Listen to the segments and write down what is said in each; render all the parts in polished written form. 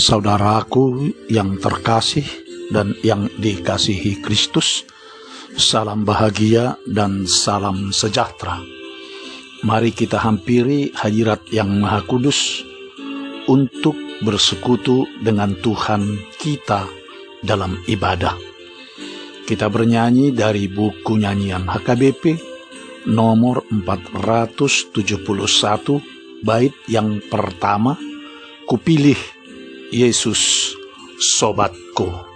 Saudaraku yang terkasih dan yang dikasihi Kristus, salam bahagia dan salam sejahtera. Mari kita hampiri hadirat yang Maha Kudus untuk bersekutu dengan Tuhan kita dalam ibadah. Kita bernyanyi dari buku nyanyian HKBP nomor 471, bait yang pertama, Kupilih Yesus sobatku.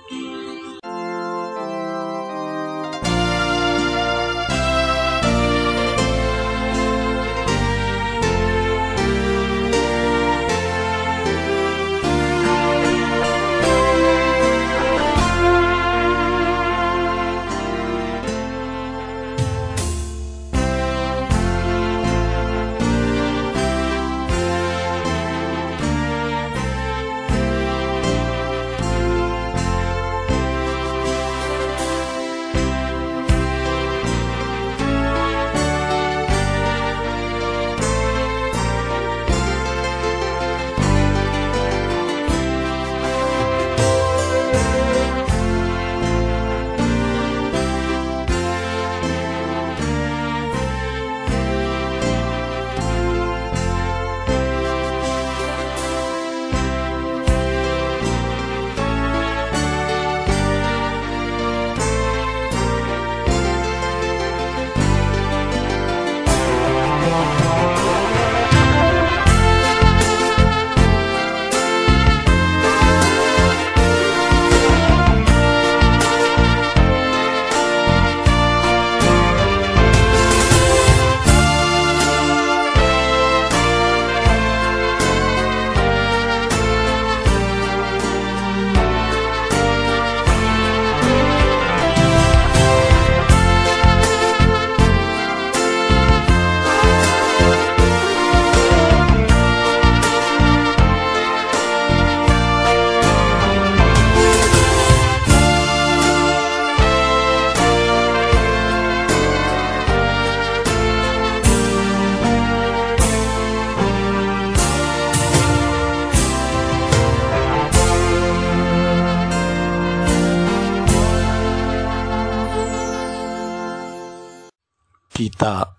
Kita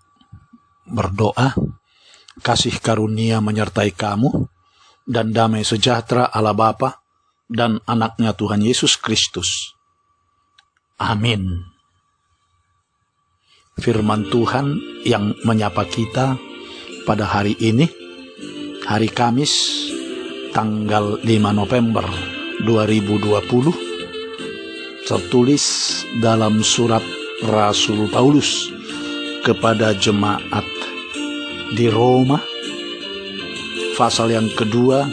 berdoa. Kasih karunia menyertai kamu dan damai sejahtera Allah Bapa dan anaknya Tuhan Yesus Kristus. Amin. Firman Tuhan yang menyapa kita pada hari ini, hari Kamis, tanggal 5 November 2020, tertulis dalam surat Rasul Paulus kepada jemaat di Roma, pasal yang kedua,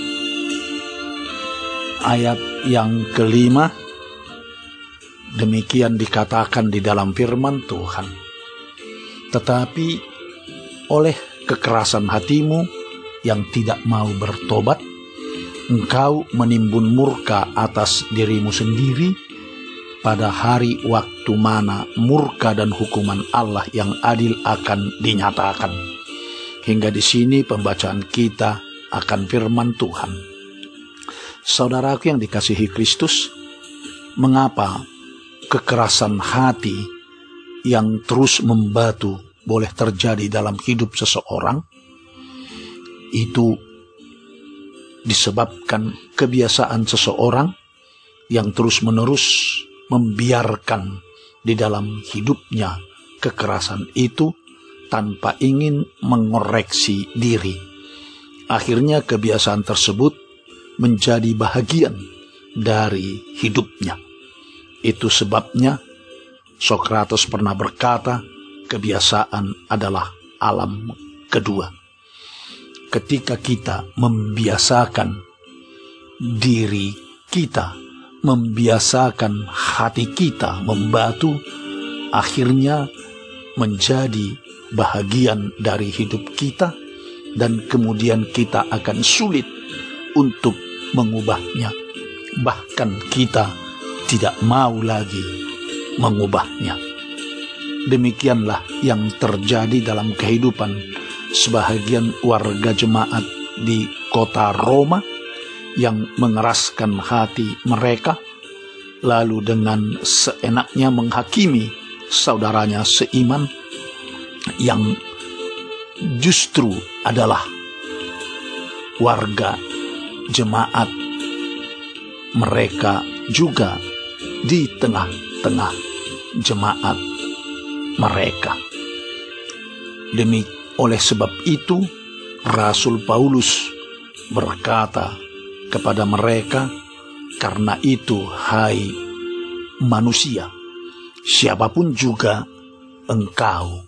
ayat yang kelima. Demikian dikatakan di dalam firman Tuhan. Tetapi oleh kekerasan hatimu yang tidak mau bertobat, engkau menimbun murka atas dirimu sendiri pada hari waktu mana murka dan hukuman Allah yang adil akan dinyatakan. Hingga di sini pembacaan kita akan firman Tuhan. Saudaraku yang dikasihi Kristus, mengapa kekerasan hati yang terus membatu boleh terjadi dalam hidup seseorang? Itu disebabkan kebiasaan seseorang yang terus-menerus membiarkan di dalam hidupnya kekerasan itu tanpa ingin mengoreksi diri. Akhirnya kebiasaan tersebut menjadi bahagian dari hidupnya. Itu sebabnya Sokrates pernah berkata, kebiasaan adalah alam kedua. Ketika kita membiasakan diri kita, membiasakan hati kita membatu, akhirnya menjadi bahagian dari hidup kita, dan kemudian kita akan sulit untuk mengubahnya. Bahkan kita tidak mau lagi mengubahnya. Demikianlah yang terjadi dalam kehidupan sebahagian warga jemaat di kota Roma yang mengeraskan hati mereka, lalu dengan seenaknya menghakimi saudaranya seiman yang justru adalah warga jemaat mereka juga di tengah-tengah jemaat mereka. Oleh sebab itu, Rasul Paulus berkata kepada mereka, "Karena itu, hai manusia, siapapun juga engkau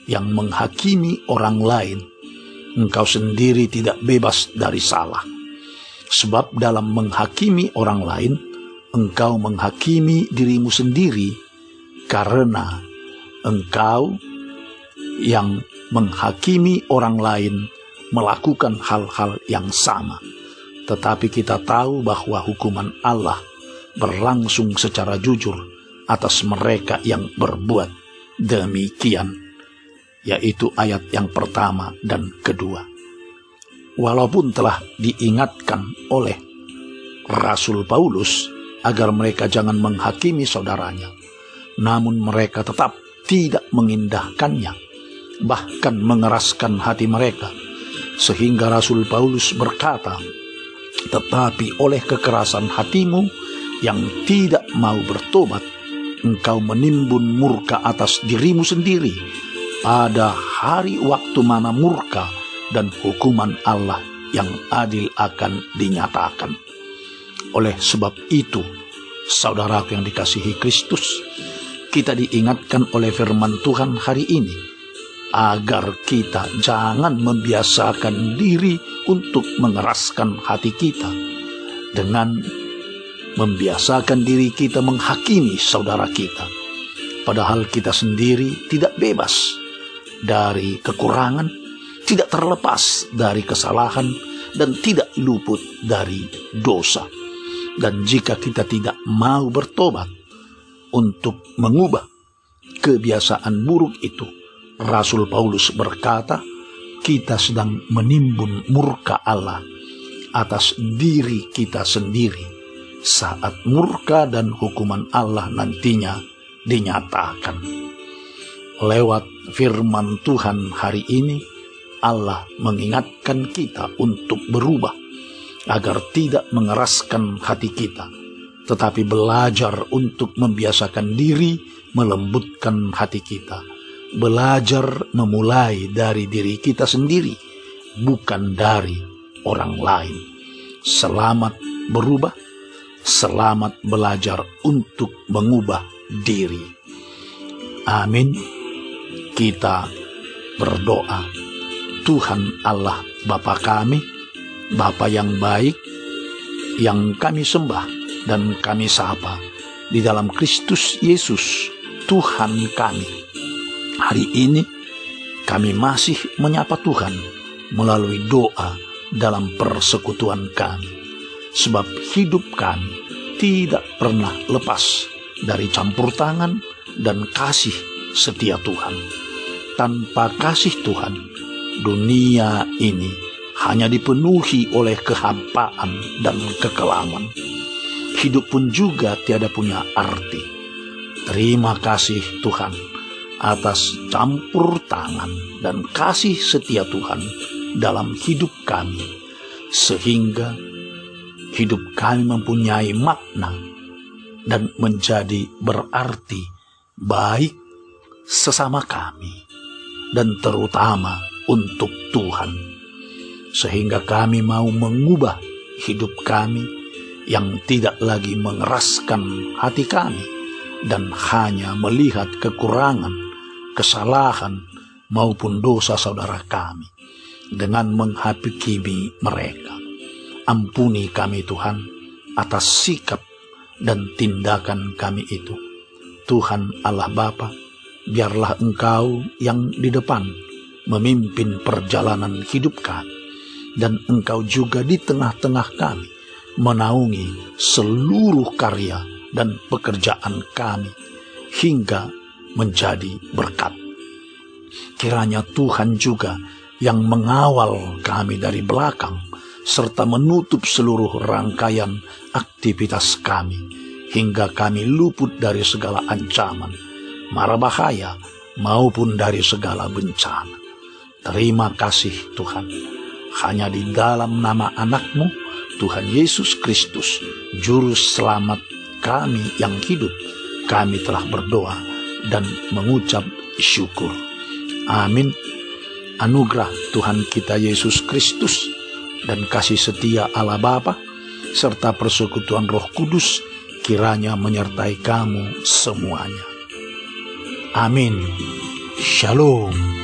yang menghakimi orang lain, engkau sendiri tidak bebas dari salah. Sebab dalam menghakimi orang lain, engkau menghakimi dirimu sendiri, karena engkau yang menghakimi orang lain melakukan hal-hal yang sama. Tetapi kita tahu bahwa hukuman Allah berlangsung secara jujur atas mereka yang berbuat demikian." Yaitu ayat yang pertama dan kedua. Walaupun telah diingatkan oleh Rasul Paulus agar mereka jangan menghakimi saudaranya, namun mereka tetap tidak mengindahkannya, bahkan mengeraskan hati mereka, sehingga Rasul Paulus berkata, "Tetapi oleh kekerasan hatimu yang tidak mau bertobat, engkau menimbun murka atas dirimu sendiri pada hari waktu mana murka dan hukuman Allah yang adil akan dinyatakan." Oleh sebab itu, saudaraku yang dikasihi Kristus, kita diingatkan oleh firman Tuhan hari ini agar kita jangan membiasakan diri untuk mengeraskan hati kita dengan membiasakan diri kita menghakimi saudara kita, padahal kita sendiri tidak bebas dari kekurangan, tidak terlepas dari kesalahan, dan tidak luput dari dosa. Dan jika kita tidak mau bertobat untuk mengubah kebiasaan buruk itu, Rasul Paulus berkata, kita sedang menimbun murka Allah atas diri kita sendiri saat murka dan hukuman Allah nantinya dinyatakan. Lewat firman Tuhan hari ini, Allah mengingatkan kita untuk berubah, agar tidak mengeraskan hati kita, tetapi belajar untuk membiasakan diri melembutkan hati kita. Belajar memulai dari diri kita sendiri, bukan dari orang lain. Selamat berubah, selamat belajar untuk mengubah diri. Amin. Kita berdoa. Tuhan Allah Bapa kami, Bapa yang baik, yang kami sembah dan kami sapa di dalam Kristus Yesus, Tuhan kami. Hari ini kami masih menyapa Tuhan melalui doa dalam persekutuan kami, sebab hidup kami tidak pernah lepas dari campur tangan dan kasih setia Tuhan. Tanpa kasih Tuhan, dunia ini hanya dipenuhi oleh kehampaan dan kekelaman. Hidup pun juga tiada punya arti. Terima kasih Tuhan atas campur tangan dan kasih setia Tuhan dalam hidup kami, sehingga hidup kami mempunyai makna dan menjadi berarti baik sesama kami dan terutama untuk Tuhan, sehingga kami mau mengubah hidup kami yang tidak lagi mengeraskan hati kami dan hanya melihat kekurangan, kesalahan maupun dosa saudara kami dengan menghakimi mereka. Ampuni kami Tuhan atas sikap dan tindakan kami itu. Tuhan Allah Bapa, biarlah Engkau yang di depan memimpin perjalanan hidup kami, dan Engkau juga di tengah-tengah kami menaungi seluruh karya dan pekerjaan kami hingga menjadi berkat. Kiranya Tuhan juga yang mengawal kami dari belakang serta menutup seluruh rangkaian aktivitas kami, hingga kami luput dari segala ancaman, mara bahaya, maupun dari segala bencana. Terima kasih Tuhan, hanya di dalam nama anak-Mu, Tuhan Yesus Kristus, Juru Selamat kami yang hidup, kami telah berdoa dan mengucap syukur. Amin. Anugerah Tuhan kita Yesus Kristus dan kasih setia Allah Bapa serta persekutuan Roh Kudus kiranya menyertai kamu semuanya. Amin. Shalom.